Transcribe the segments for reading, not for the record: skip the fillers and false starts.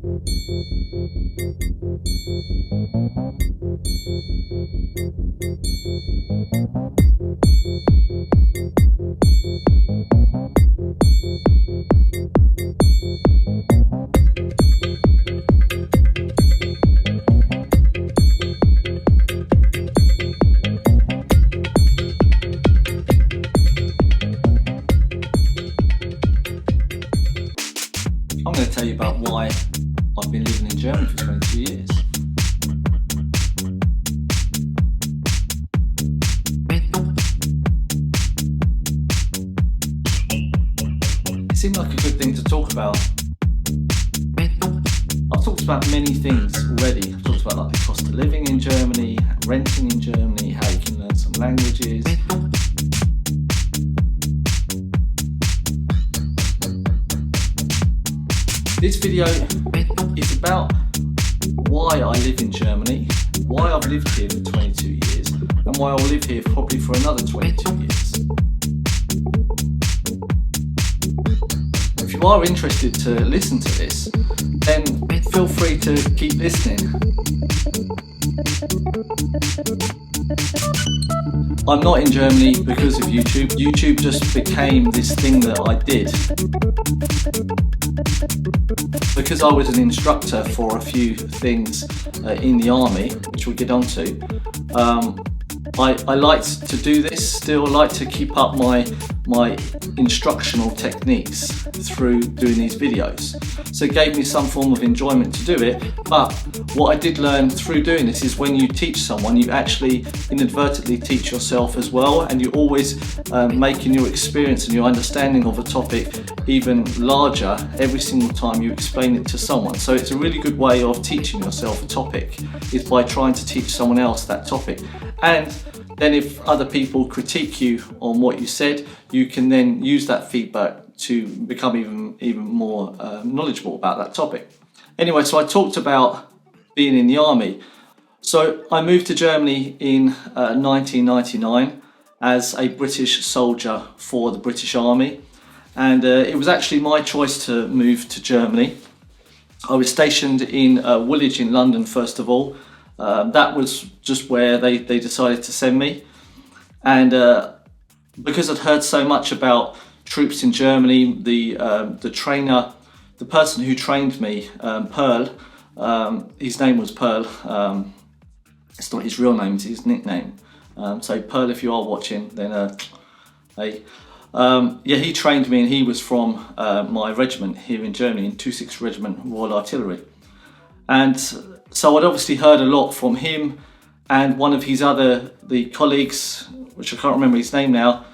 I'm going to tell you about why I've been living in Germany for 22 years. It seemed like a good thing to talk about. I've talked about many things already. I've talked about like the cost of living in Germany, renting in Germany, how you can learn some languages. This video is about why I live in Germany, why I've lived here for 22 years, and why I'll live here probably for another 22 years. If you are interested to listen to this, then feel free to keep listening. I'm not in Germany because of YouTube. YouTube just became this thing that I did. Because I was an instructor for a few things in the army, which we'll get onto, I liked to do this still. I like to keep up my instructional techniques through doing these videos. So it gave me some form of enjoyment to do it, but what I did learn through doing this is when you teach someone, you actually inadvertently teach yourself as well, and you're always making your experience and your understanding of a topic even larger every single time you explain it to someone. So it's a really good way of teaching yourself a topic, is by trying to teach someone else that topic. And then if other people critique you on what you said, you can then use that feedback to become even more knowledgeable about that topic. Anyway, so I talked about being in the army. So I moved to Germany in 1999 as a British soldier for the British Army. And it was actually my choice to move to Germany. I was stationed in Woolwich in London first of all. That was just where they decided to send me. And because I'd heard so much about troops in Germany, the trainer, the person who trained me, Pearl, his name was Pearl. It's not his real name, it's his nickname. So Pearl, if you are watching, then hey. Yeah, he trained me, and he was from my regiment here in Germany, in 26th Regiment Royal Artillery. And so I'd obviously heard a lot from him and one of his the colleagues, which I can't remember his name now,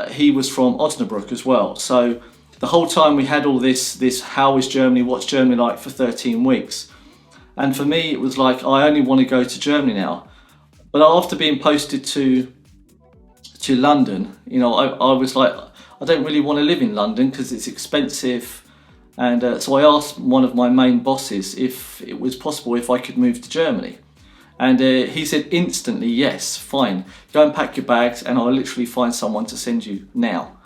he was from Osnabrück as well. So the whole time we had all this how is Germany, what's Germany like, for 13 weeks. And for me it was like, I only want to go to Germany now. But after being posted to London, you know, I was like, I don't really want to live in London because it's expensive. And so I asked one of my main bosses if it was possible if I could move to Germany. And he said instantly, yes, fine, go and pack your bags and I'll literally find someone to send you now.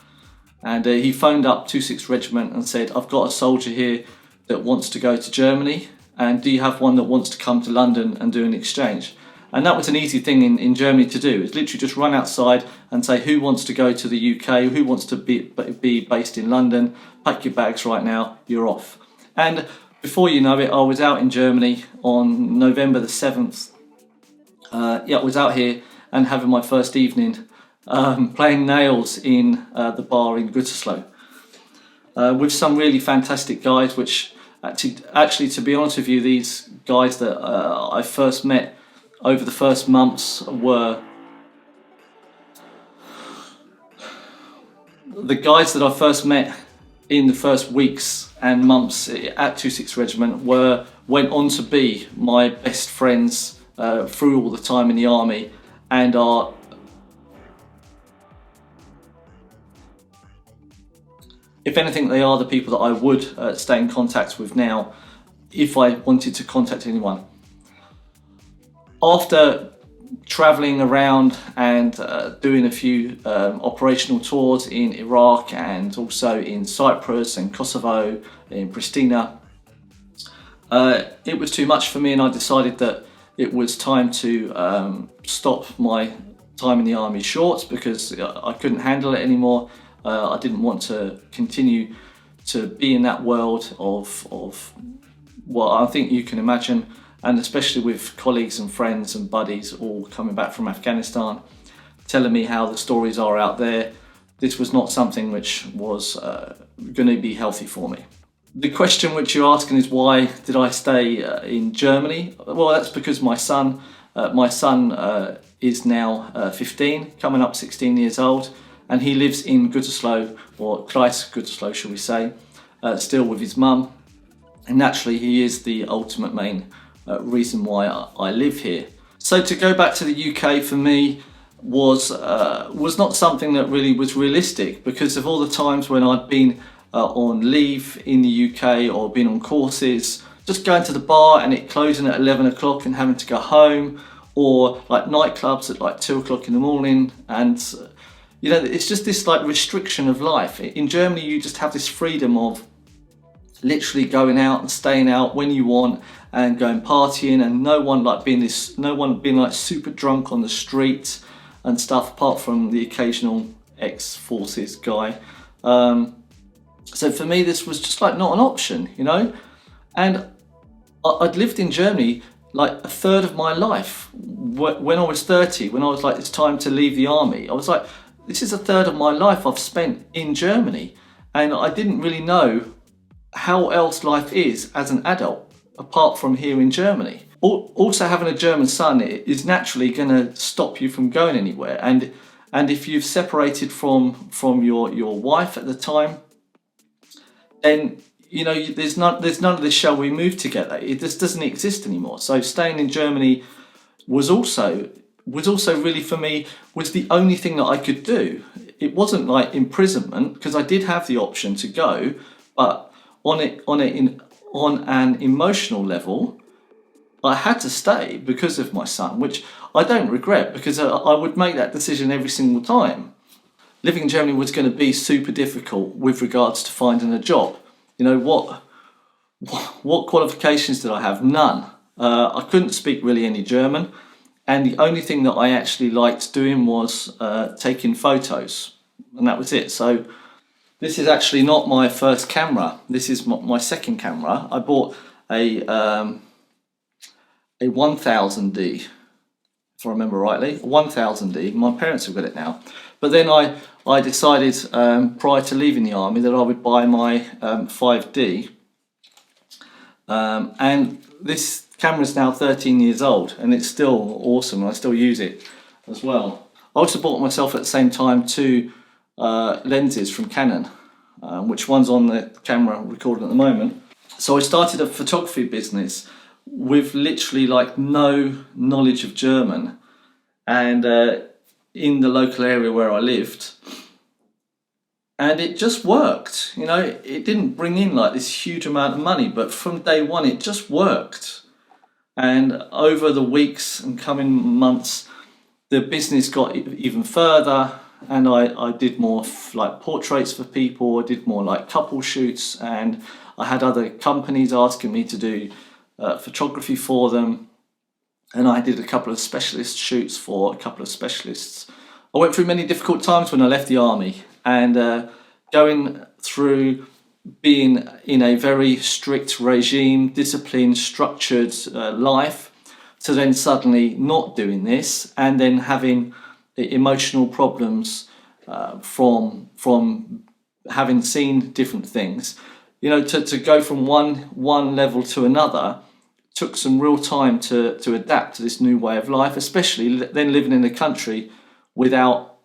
And he phoned up 26th Regiment and said, I've got a soldier here that wants to go to Germany, and do you have one that wants to come to London and do an exchange? And that was an easy thing in Germany to do. It's literally just run outside and say, who wants to go to the UK, who wants to be based in London, pack your bags right now, you're off. And before you know it, I was out in Germany on November the 7th. I was out here and having my first evening playing nails in the bar in Gütersloh with some really fantastic guys, which actually, to be honest with you, these guys that I first met over the first months were the guys that I first met in the first weeks and months at 26th Regiment went on to be my best friends through all the time in the army, and are if anything, they are the people that I would stay in contact with now if I wanted to contact anyone. After travelling around and doing a few operational tours in Iraq and also in Cyprus and Kosovo, in Pristina, It was too much for me, and I decided that it was time to stop my time in the army short, because I couldn't handle it anymore. I didn't want to continue to be in that world of what I think you can imagine, and especially with colleagues and friends and buddies all coming back from Afghanistan, telling me how the stories are out there. This was not something which was going to be healthy for me. The question which you're asking is, why did I stay in Germany? Well, that's because my son is now 15, coming up 16 years old, and he lives in Gütersloh, or Kreis Gütersloh, shall we say, still with his mum. And naturally, he is the ultimate main reason why I live here. So to go back to the UK for me was not something that really was realistic, because of all the times when I'd been on leave in the UK or been on courses, just going to the bar and it closing at 11 o'clock and having to go home, or like nightclubs at like 2 o'clock in the morning, and you know, it's just this like restriction of life. In Germany, you just have this freedom of literally going out and staying out when you want and going partying, and no one being like super drunk on the street and stuff, apart from the occasional ex-forces guy. So for me, this was just like not an option, you know. And I'd lived in Germany like a third of my life. When I was 30, when I was like, it's time to leave the army, I was like, this is a third of my life I've spent in Germany, and I didn't really know how else life is as an adult apart from here in Germany. Also, having a German son is naturally going to stop you from going anywhere, and if you've separated from your wife at the time, then you know there's none of this shall we move together. It just doesn't exist anymore. So staying in Germany was also really, for me, was the only thing that I could do. It wasn't like imprisonment, because I did have the option to go, but on an emotional level, I had to stay because of my son, which I don't regret, because I would make that decision every single time. Living in Germany was going to be super difficult with regards to finding a job. You know, what qualifications did I have? None. I couldn't speak really any German, and the only thing that I actually liked doing was taking photos, and that was it. So this is actually not my first camera. This is my second camera. I bought a 1000D, if I remember rightly, 1000D. My parents have got it now. But then I decided prior to leaving the army that I would buy my 5D. And this camera is now 13 years old, and it's still awesome, and I still use it as well. I also bought myself at the same time two lenses from Canon, which one's on the camera recording at the moment. So I started a photography business with literally like no knowledge of German, and in the local area where I lived, and it just worked. You know, it didn't bring in like this huge amount of money, but from day one it just worked. And over the weeks and coming months, the business got even further, and I did more like portraits for people, I did more like couple shoots, and I had other companies asking me to do photography for them, and I did a couple of specialist shoots for a couple of specialists. I went through many difficult times when I left the army, and going through being in a very strict regime, disciplined, structured life, to then suddenly not doing this, and then having emotional problems from having seen different things. You know, to go from one level to another took some real time to adapt to this new way of life, especially then living in a country without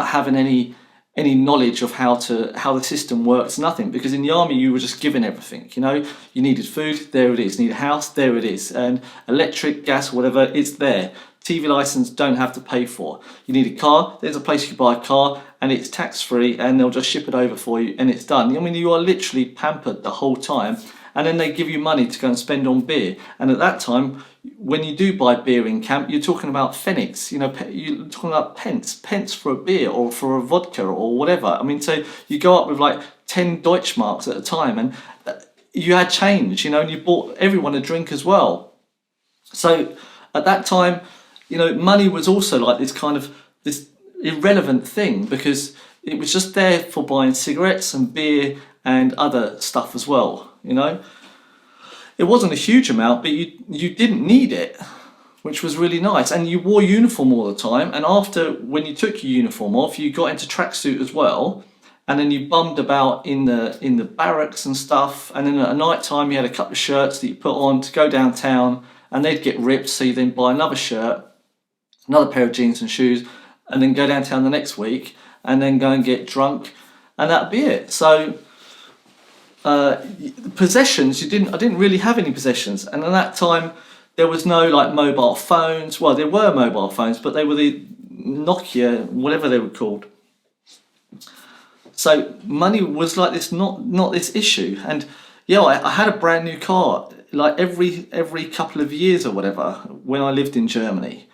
having any knowledge of how the system works, nothing. Because in the army you were just given everything. You know, you needed food, there it is. You need a house, there it is. And electric, gas, whatever, it's there. TV license, don't have to pay for. You need a car, there's a place you can buy a car, and it's tax free, and they'll just ship it over for you, and it's done. I mean, you are literally pampered the whole time. And then they give you money to go and spend on beer. And at that time, when you do buy beer in camp, you're talking about pfennigs, you know, you're talking about pence for a beer or for a vodka or whatever. I mean, so you go up with like 10 Deutschmarks at a time, and you had change, and you bought everyone a drink as well. So at that time, money was also like this kind of this irrelevant thing, because it was just there for buying cigarettes and beer and other stuff as well. It wasn't a huge amount, but you didn't need it, which was really nice. And you wore uniform all the time. And after, when you took your uniform off, you got into tracksuit as well. And then you bummed about in the barracks and stuff. And then at night time, you had a couple of shirts that you put on to go downtown, and they'd get ripped. So you then buy another shirt, another pair of jeans and shoes, and then go downtown the next week, and then go and get drunk, and that'd be it. So possessions, I didn't really have any possessions. And at that time, there was no like mobile phones. Well, there were mobile phones, but they were the Nokia, whatever they were called. So money was like this, not this issue. And yeah, I had a brand new car like every couple of years or whatever when I lived in Germany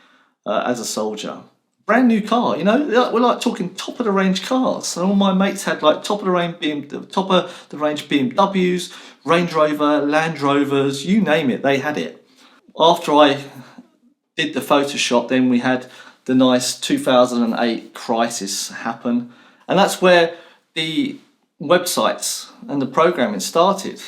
as a soldier. Brand new car, we're like talking top of the range cars. And all my mates had like top of the range BMWs, Range Rover, Land Rovers, you name it, they had it. After I did the Photoshop, then we had the nice 2008 crisis happen, and that's where the websites and the programming started.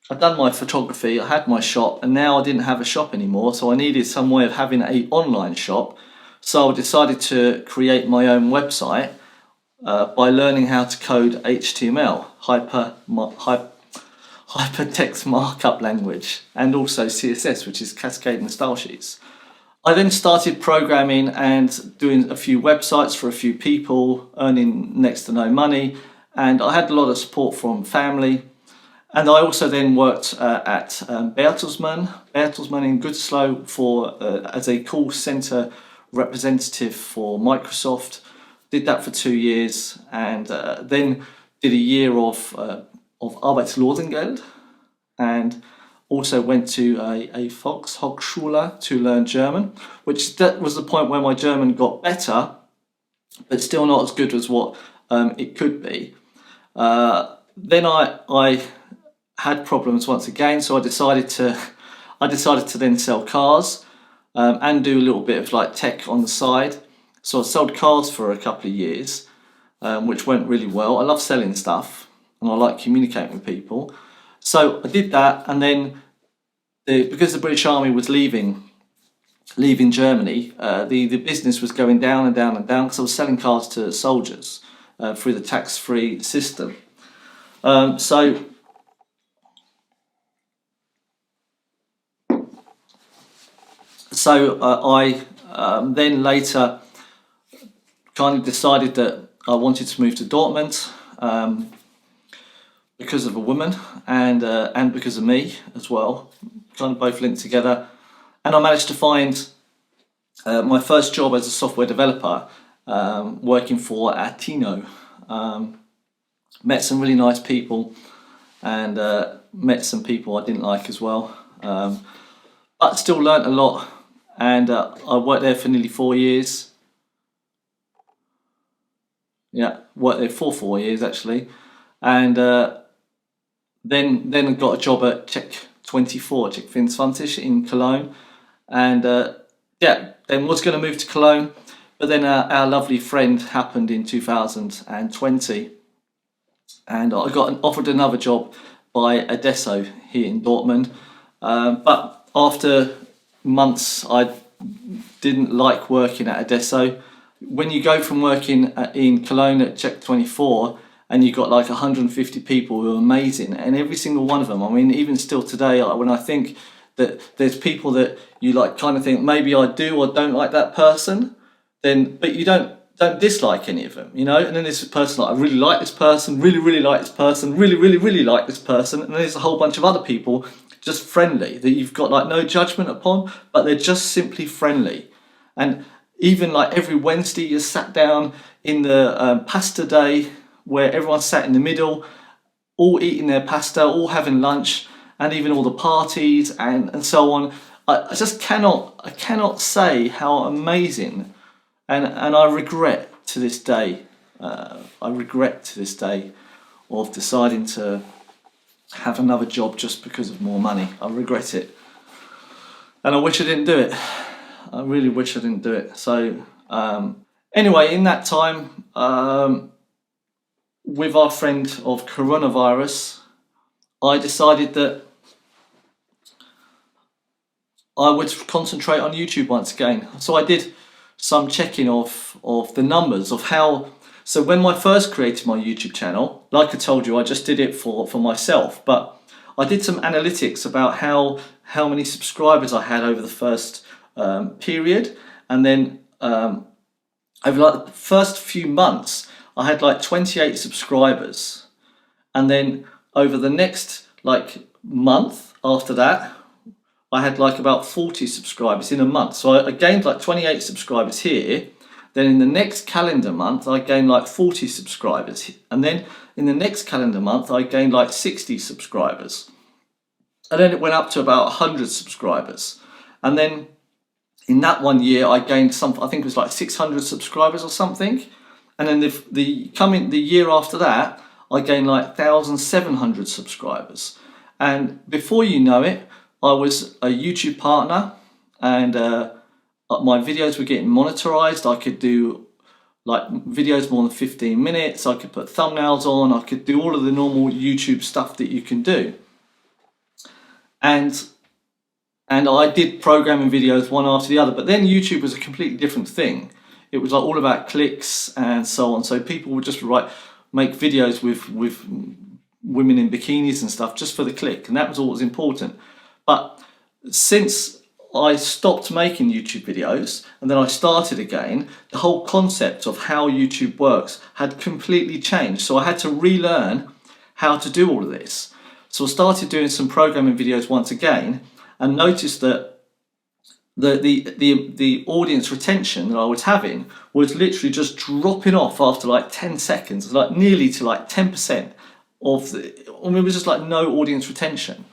I'd done my photography, I had my shop, and now I didn't have a shop anymore, so I needed some way of having an online shop. So I decided to create my own website by learning how to code HTML, hypertext markup language, and also CSS, which is cascading style sheets. I then started programming and doing a few websites for a few people, earning next to no money, and I had a lot of support from family. And I also then worked at Bertelsmann in Gütersloh as a call center representative for Microsoft. Did that for 2 years, and then did a year of Arbeitslosengeld, and also went to a Volkshochschule to learn German, that was the point where my German got better, but still not as good as what it could be. Then I had problems once again, so I decided to then sell cars and do a little bit of like tech on the side. So I sold cars for a couple of years, which went really well. I love selling stuff and I like communicating with people. So I did that, and then because the British Army was leaving Germany, the business was going down and down and down, because I was selling cars to soldiers through the tax-free system. So I then later kind of decided that I wanted to move to Dortmund because of a woman and because of me as well, kind of both linked together. And I managed to find my first job as a software developer, working for Attino. Met some really nice people, and met some people I didn't like as well, but still learnt a lot. And I worked there for nearly 4 years. Yeah, worked there for 4 years actually, and then I got a job at Check 24, Check 24 in Cologne, and then was going to move to Cologne, but then our lovely friend happened in 2020, and I got offered another job by Adesso here in Dortmund, but after months I didn't like working at Adesso. When you go from working in Cologne at Check 24 and you've got like 150 people who are amazing, and every single one of them, I mean, even still today, when I think that there's people that you like kind of think maybe I do or don't like that person, then but you don't dislike any of them, and then there's this person like I really like this person, really like this person, really like this person, and then there's a whole bunch of other people just friendly that you've got like no judgment upon, but they're just simply friendly. And even like every Wednesday you're sat down in the pasta day where everyone's sat in the middle, all eating their pasta, all having lunch, and even all the parties and so on. I just cannot say how amazing, and I regret to this day of deciding to have another job just because of more money. I regret it, and I wish I didn't do it. I really wish I didn't do it. So anyway, in that time, with our friend of coronavirus, I decided that I would concentrate on YouTube once again. So I did some checking of the numbers of how. So when I first created my YouTube channel, like I told you, I just did it for myself. But I did some analytics about how many subscribers I had over the first period, and then over like the first few months, I had like 28 subscribers, and then over the next like month after that, I had like about 40 subscribers in a month. So I gained like 28 subscribers here. Then in the next calendar month, I gained like 40 subscribers. And then in the next calendar month, I gained like 60 subscribers. And then it went up to about 100 subscribers. And then in that 1 year, I gained I think it was like 600 subscribers or something. And then the year after that, I gained like 1,700 subscribers. And before you know it, I was a YouTube partner, and my videos were getting monetized. I could do like videos more than 15 minutes. I could put thumbnails on. I could do all of the normal YouTube stuff that you can do. And I did programming videos one after the other. But then YouTube was a completely different thing. It was like all about clicks and so on. So people would just make videos with women in bikinis and stuff just for the click, and that was all that was important. But since I stopped making YouTube videos and then I started again, the whole concept of how YouTube works had completely changed. So I had to relearn how to do all of this. So I started doing some programming videos once again, and noticed that the audience retention that I was having was literally just dropping off after like 10 seconds, like nearly to like 10% of it was just like no audience retention.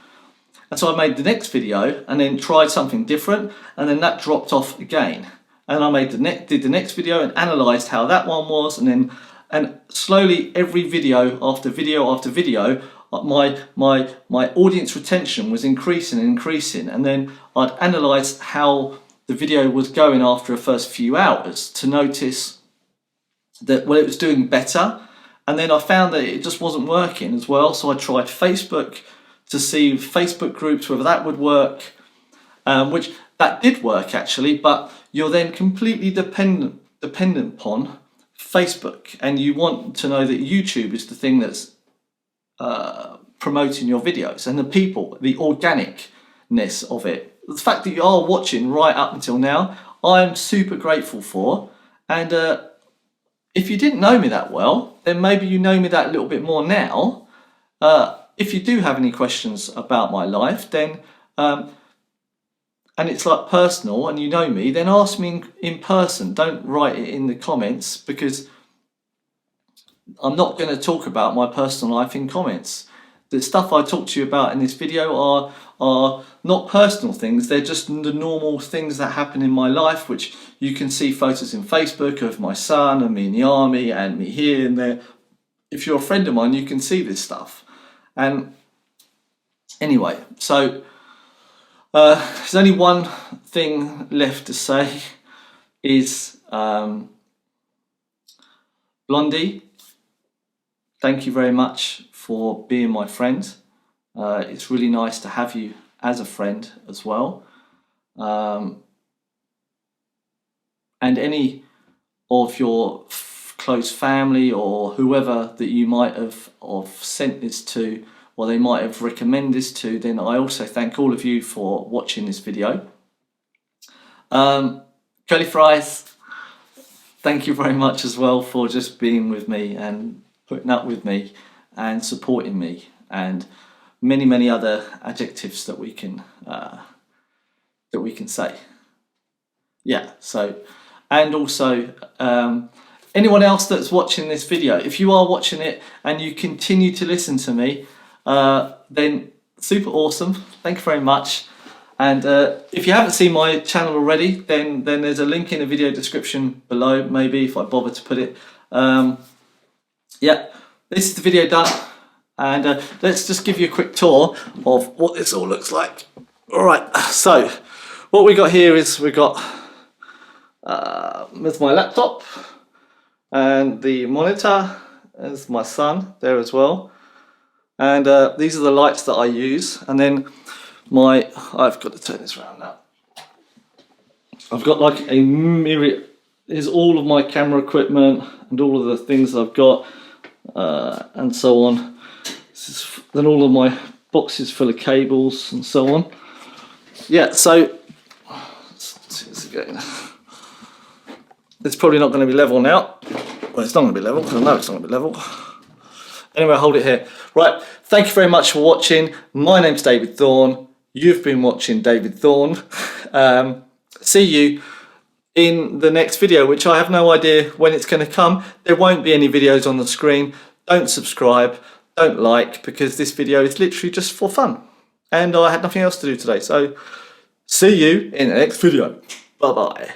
And so I made the next video and then tried something different, and then that dropped off again. And I did the next video and analysed how that one was, and slowly every video after video after video, my audience retention was increasing and increasing. And then I'd analyse how the video was going after the first few hours to notice that it was doing better. And then I found that it just wasn't working as well. So I tried Facebook to see Facebook groups, whether that would work, which that did work actually, but you're then completely dependent upon Facebook, and you want to know that YouTube is the thing that's promoting your videos, and the organicness of it. The fact that you are watching right up until now, I am super grateful for. And if you didn't know me that well, then maybe you know me that little bit more now. If you do have any questions about my life, then and it's like personal and you know me, then ask me in person. Don't write it in the comments, because I'm not going to talk about my personal life in comments. The stuff I talk to you about in this video are not personal things. They're just the normal things that happen in my life, which you can see photos in Facebook of my son and me in the army and me here and there. If you're a friend of mine, you can see this stuff. And anyway, so there's only one thing left to say is Blondie, thank you very much for being my friend. It's really nice to have you as a friend as well. And any of your close family or whoever that you might have sent this to, or they might have recommended this to, then I also thank all of you for watching this video. Curly Fries, thank you very much as well for just being with me and putting up with me and supporting me, and many other adjectives that we can say. Yeah, so, and also anyone else that's watching this video, if you are watching it and you continue to listen to me, then super awesome. Thank you very much. And if you haven't seen my channel already, then there's a link in the video description below, maybe if I bother to put it. Yeah, this is the video done. And let's just give you a quick tour of what this all looks like. All right, so what we got here is we got with my laptop and the monitor. There's my son there as well. And these are the lights that I use. And then I've got to turn this around now. I've got like a myriad. Here's all of my camera equipment and all of the things I've got and so on. Then all of my boxes full of cables and so on. Yeah, so let's see this again. It's probably not going to be level now. Well, it's not going to be level because I know it's not going to be level. Anyway, I'll hold it here. Right, thank you very much for watching. My name's David Thorne. You've been watching David Thorne. See you in the next video, which I have no idea when it's going to come. There won't be any videos on the screen. Don't subscribe, don't like, because this video is literally just for fun. And I had nothing else to do today. So see you in the next video. Bye-bye.